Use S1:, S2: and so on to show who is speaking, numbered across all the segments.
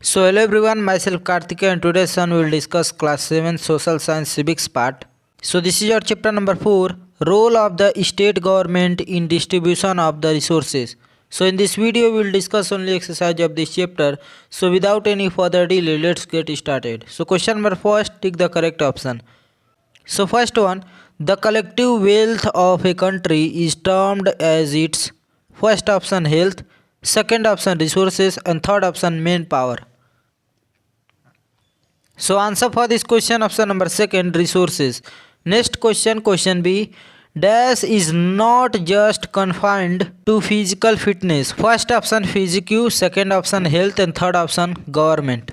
S1: So hello everyone, myself Karthika and today's son will discuss class 7 social science civics part. So this is your chapter number 4, role of the state government in distribution of the resources. So in this video we will discuss only exercise of this chapter. So without any further delay, let's get started. So question number first, tick the correct option. So first one, the collective wealth of a country is termed as its first option health, second option resources and third option manpower. So answer for this question option number second resources. Next question, question B, dash is not just confined to physical fitness. First option physique, second option health and third option government.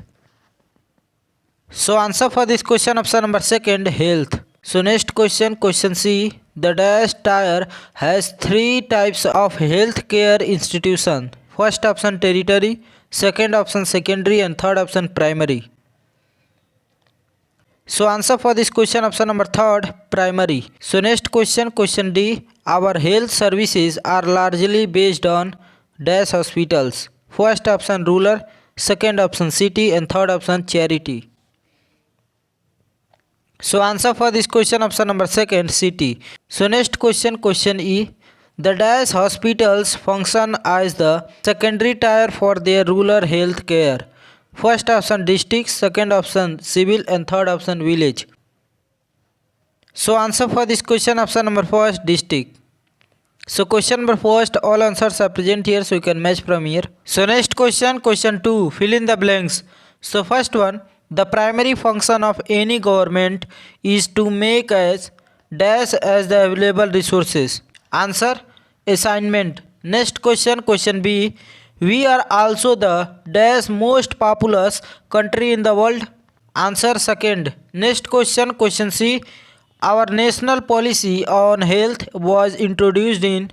S1: So answer for this question option number second health. So next question, question C, the dash tier has three types of health care institution. First option territory, second option secondary and third option primary. So answer for this question option number third primary. So next question, question D, our health services are largely based on dash hospitals. First option rural, second option city and third option charity. So answer for this question option number second city. So next question, question E, the dash hospitals function as the secondary tier for their rural health care. First option district, second option civil and third option village. So answer for this question option number first district. So question number first, all answers are present here, so you can match from here. So next question, question 2, fill in the blanks. So first one, the primary function of any government is to make as dash as the available resources. Answer assignment. Next question, question B, we are also the dash most populous country in the world. Answer second. Next question, question C, our national policy on health was introduced in.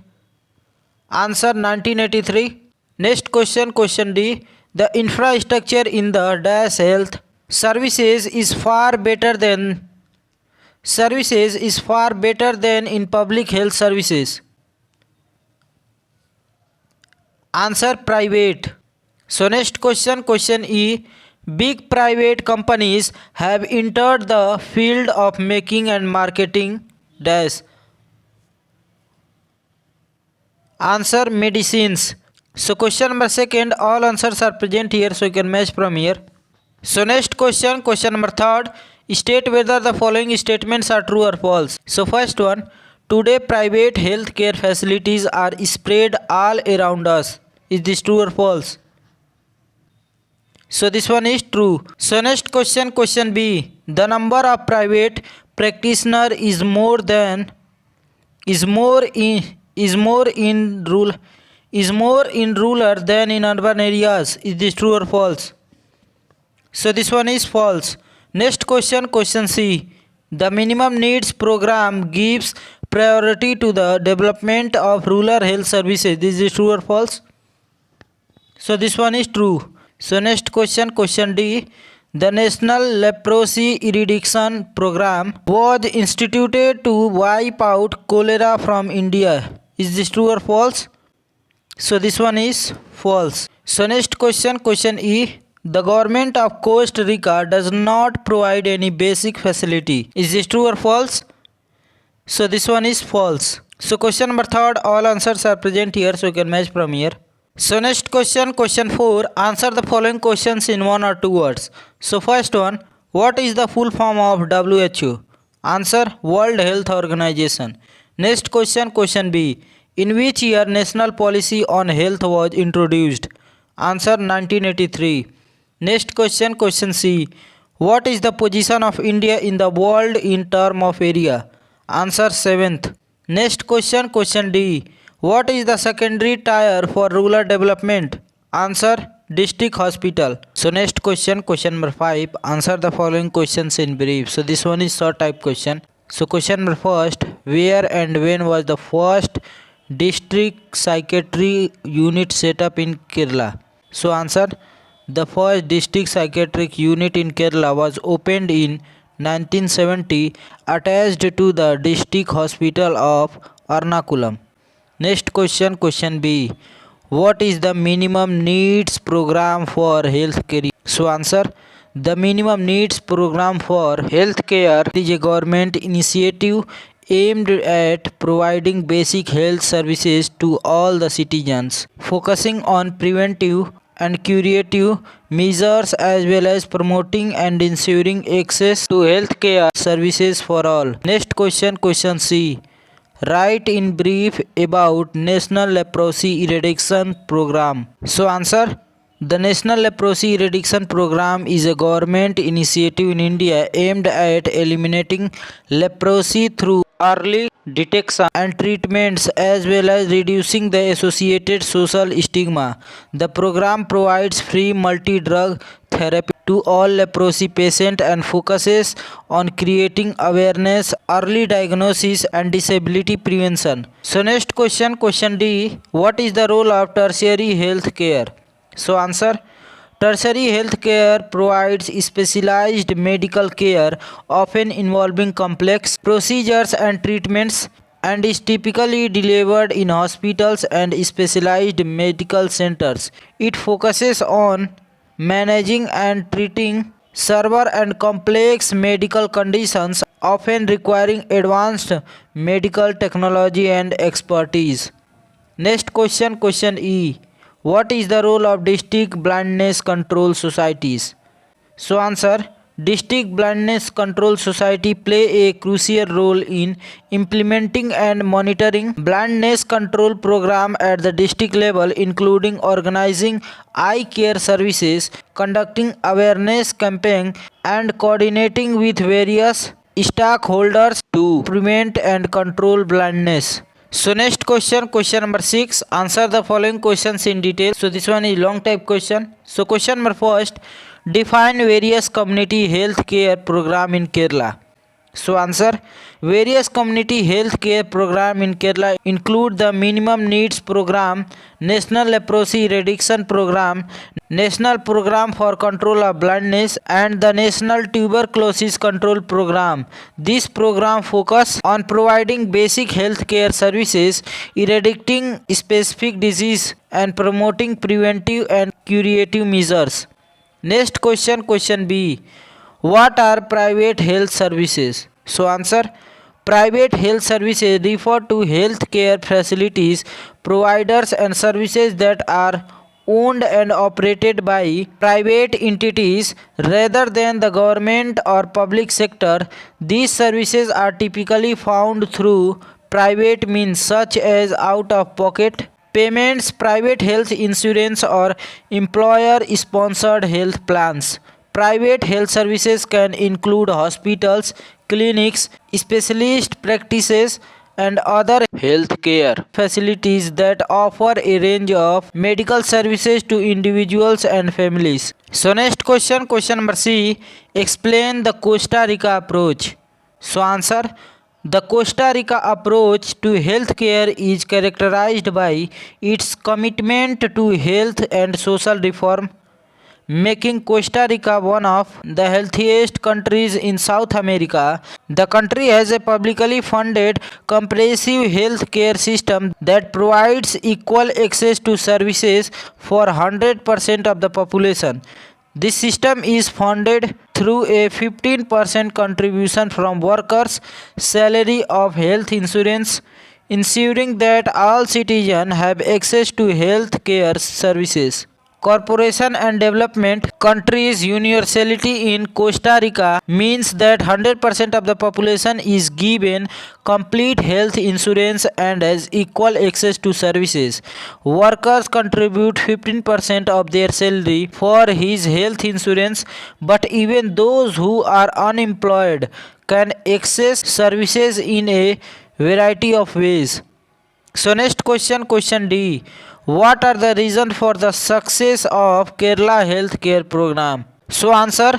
S1: Answer 1983. Next question, question D, the infrastructure in the dash health services is far better than in public health services. Answer private. So next question, question E, big private companies have entered the field of making and marketing dash. Answer medicines. So question number second, all answers are present here, so you can match from here. So next question, question number third, state whether the following statements are true or false. So first one, today private healthcare facilities are spread all around us. Is this true or false? So this one is true. So next question, question B, the number of private practitioner is more in rural than in urban areas. Is this true or false? So this one is false. Next question, question C, the minimum needs program gives priority to the development of rural health services. This is true or false? So this one is true. So next question, question D, the National Leprosy Eradication Program was instituted to wipe out cholera from India. Is this true or false? So this one is false. So next question, question E, the government of Costa Rica does not provide any basic facility. Is this true or false? So this one is false. So question number third, all answers are present here, so you can match from here. So next question, question 4, answer the following questions in one or two words. So first one, what is the full form of WHO? Answer World Health Organization. Next question, question B, in which year national policy on health was introduced? Answer 1983. Next question, question C, what is the position of India in the world in term of area? Answer 7th. Next question, question D, what is the secondary tier for rural development? Answer district hospital. So next question, question number 5, answer the following questions in brief. So this one is short type question. So question number first, where and when was the first district psychiatry unit set up in Kerala? So answer, the first district psychiatric unit in Kerala was opened in 1970 attached to the district hospital of Ernakulam. Next question, question B, what is the minimum needs program for health care? So answer, the minimum needs program for healthcare is a government initiative aimed at providing basic health services to all the citizens, focusing on preventive and curative measures as well as promoting and ensuring access to healthcare services for all. Next question, question C. Write in brief about National Leprosy Eradication Program. So answer, the National Leprosy Eradication Program is a government initiative in India aimed at eliminating leprosy through early detection and treatments as well as reducing the associated social stigma. The program provides free multi-drug therapy to all leprosy patients and focuses on creating awareness, early diagnosis and disability prevention. So next question, question D. What is the role of tertiary health care? So answer, tertiary health care provides specialized medical care often involving complex procedures and treatments and is typically delivered in hospitals and specialized medical centers. It focuses on managing and treating severe and complex medical conditions often requiring advanced medical technology and expertise. Next question, question E. What is the role of district blindness control societies? So answer, district blindness control society play a crucial role in implementing and monitoring blindness control program at the district level, including organizing eye care services, conducting awareness campaign and coordinating with various stakeholders to prevent and control blindness. So next question, question number 6. Answer the following questions in detail. So this one is long type question. So question number first. Define various community health care program in Kerala. So answer, various community health care program in Kerala include the minimum needs program, National Leprosy Eradication Program, National Program for Control of Blindness and the National Tuberculosis Control Program. This program focus on providing basic health care services, eradicating specific disease and promoting preventive and curative measures. Next question, question B. What are private health services? So answer, private health services refer to health care facilities, providers and services that are owned and operated by private entities rather than the government or public sector. These services are typically found through private means such as out of pocket payments, private health insurance or employer sponsored health plans. Private health services can include hospitals, clinics, specialist practices, and other healthcare facilities that offer a range of medical services to individuals and families. So next question, question number C. Explain the Costa Rica approach. So answer, the Costa Rica approach to healthcare is characterized by its commitment to health and social reform, making Costa Rica one of the healthiest countries in South America. The country has a publicly funded comprehensive health care system that provides equal access to services for 100% of the population. This system is funded through a 15% contribution from workers' salary of health insurance, ensuring that all citizens have access to health care services. Cooperation and development countries universality in Costa Rica means that 100% of the population is given complete health insurance and has equal access to services. Workers contribute 15% of their salary for his health insurance, but even those who are unemployed can access services in a variety of ways. So next question, question D. What are the reasons for the success of Kerala healthcare program? So answer,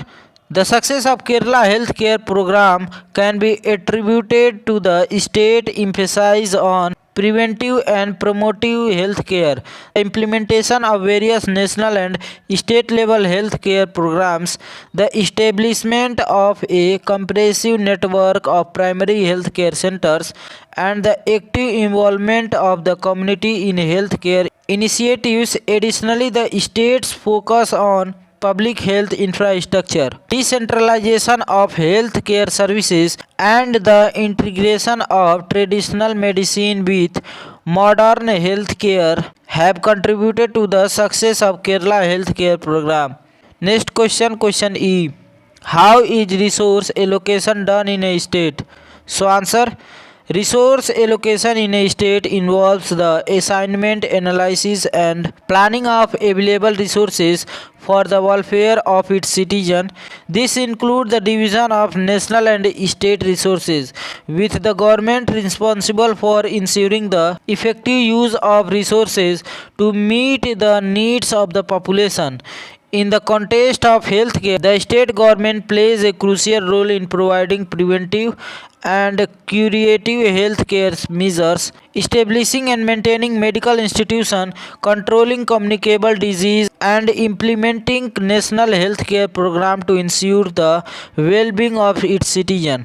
S1: the success of Kerala healthcare program can be attributed to the state emphasis on preventive and promotive healthcare, the implementation of various national and state level healthcare programs, the establishment of a comprehensive network of primary healthcare centers, and the active involvement of the community in healthcare initiatives. Additionally, the state's focus on public health infrastructure, decentralization of healthcare services, and the integration of traditional medicine with modern healthcare have contributed to the success of Kerala healthcare program. Next question, question E. How is resource allocation done in a state? So answer, resource allocation in a state involves the assignment, analysis and planning of available resources for the welfare of its citizen. This includes the division of national and state resources, with the government responsible for ensuring the effective use of resources to meet the needs of the population. In the context of healthcare, the state government plays a crucial role in providing preventive and curative healthcare measures, establishing and maintaining medical institutions, controlling communicable disease, and implementing national healthcare program to ensure the well-being of its citizens.